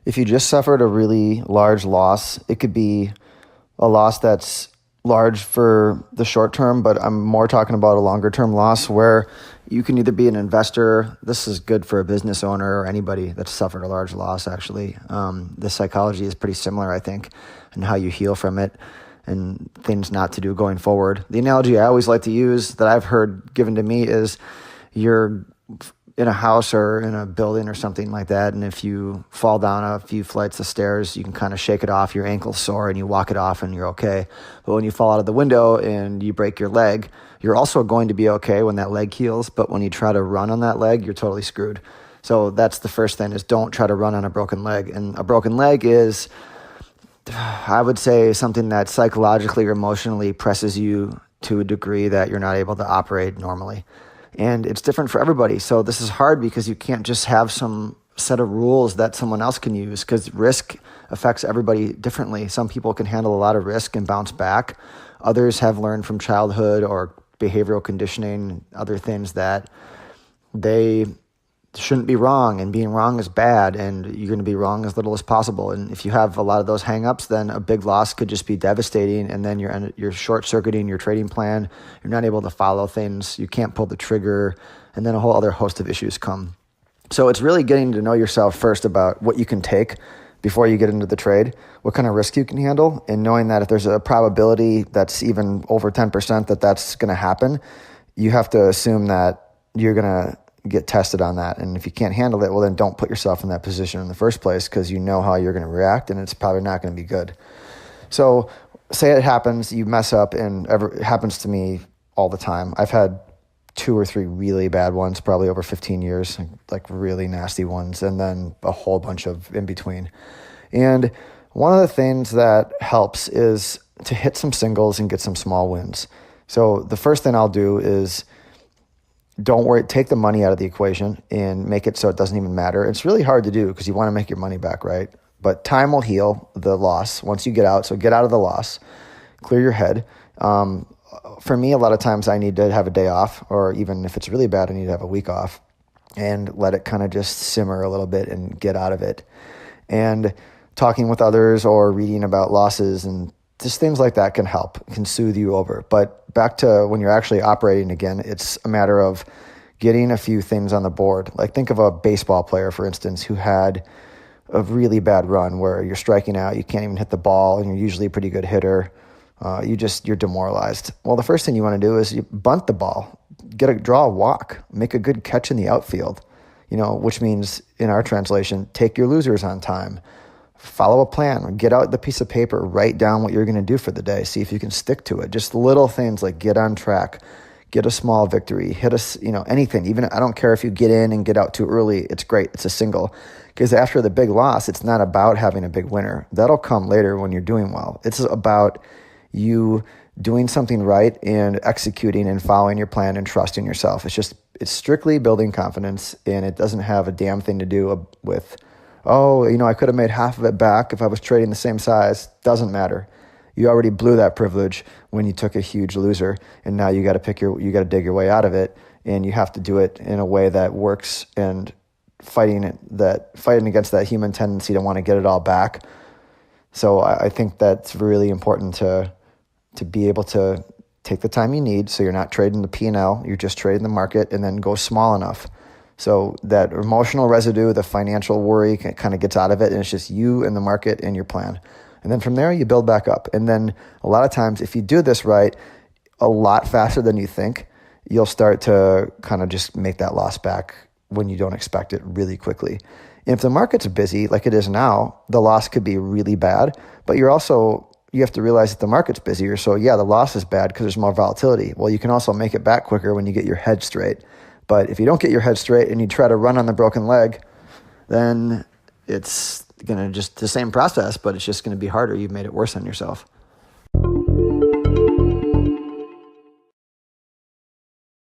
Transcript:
If you just suffered a really large loss, it could be a loss that's large for the short term, but I'm more talking about a longer term loss where you can either be an investor. This is good for a business owner or anybody that's suffered a large loss, actually. The psychology is pretty similar, I think, and how you heal from it and things not to do going forward. The analogy I always like to use that I've heard given to me is you're in a house or in a building or something like that, and if you fall down a few flights of stairs, you can kind of shake it off, your ankle's sore, and you walk it off and you're okay. But when you fall out of the window and you break your leg, you're also going to be okay when that leg heals, but when you try to run on that leg, you're totally screwed. So that's the first thing, is don't try to run on a broken leg. And a broken leg is, I would say, something that psychologically or emotionally presses you to a degree that you're not able to operate normally. And it's different for everybody. So this is hard because you can't just have some set of rules that someone else can use, because risk affects everybody differently. Some people can handle a lot of risk and bounce back. Others have learned from childhood or behavioral conditioning, other things, that they shouldn't be wrong, and being wrong is bad, and you're going to be wrong as little as possible. And if you have a lot of those hangups, then a big loss could just be devastating, and then you're short-circuiting your trading plan. You're not able to follow things. You can't pull the trigger, and then a whole other host of issues come. So it's really getting to know yourself first about what you can take before you get into the trade, what kind of risk you can handle, and knowing that if there's a probability that's even over 10% that that's going to happen, you have to assume that you're going to get tested on that. And if you can't handle it, well, then don't put yourself in that position in the first place, because you know how you're going to react, and it's probably not going to be good. So say it happens, you mess up, and it happens to me all the time. I've had 2 or 3 really bad ones, probably over 15 years, like really nasty ones, and then a whole bunch of in between. And one of the things that helps is to hit some singles and get some small wins. So the first thing I'll do is, don't worry, take the money out of the equation and make it so it doesn't even matter. It's really hard to do because you want to make your money back, right? But time will heal the loss once you get out. So get out of the loss, clear your head. For me, a lot of times I need to have a day off, or even if it's really bad, I need to have a week off and let it kind of just simmer a little bit and get out of it. And talking with others or reading about losses and just things like that can help, can soothe you over. But back to when you're actually operating again, it's a matter of getting a few things on the board. Like think of a baseball player, for instance, who had a really bad run where you're striking out, you can't even hit the ball, and you're usually a pretty good hitter. You're demoralized. Well, the first thing you want to do is you bunt the ball, draw a walk, make a good catch in the outfield, which means in our translation, take your losers on time. Follow a plan, get out the piece of paper, write down what you're going to do for the day, see if you can stick to it. Just little things like get on track, get a small victory, hit anything. Even I don't care if you get in and get out too early, it's great. It's a single. Because after the big loss, it's not about having a big winner. That'll come later when you're doing well. It's about you doing something right and executing and following your plan and trusting yourself. It's strictly building confidence, and it doesn't have a damn thing to do with, I could have made half of it back if I was trading the same size. Doesn't matter. You already blew that privilege when you took a huge loser, and now you got to dig your way out of it, and you have to do it in a way that works, and fighting against that human tendency to want to get it all back. So I think that's really important to be able to take the time you need, so you're not trading the P&L, you're just trading the market, and then go small enough. So that emotional residue, the financial worry kind of gets out of it, and it's just you and the market and your plan. And then from there, you build back up. And then a lot of times, if you do this right, a lot faster than you think, you'll start to kind of just make that loss back when you don't expect it really quickly. And if the market's busy, like it is now, the loss could be really bad, but you have to realize that the market's busier. So yeah, the loss is bad because there's more volatility. Well, you can also make it back quicker when you get your head straight. But if you don't get your head straight and you try to run on the broken leg, then it's going to just the same process, but it's just going to be harder. You've made it worse on yourself.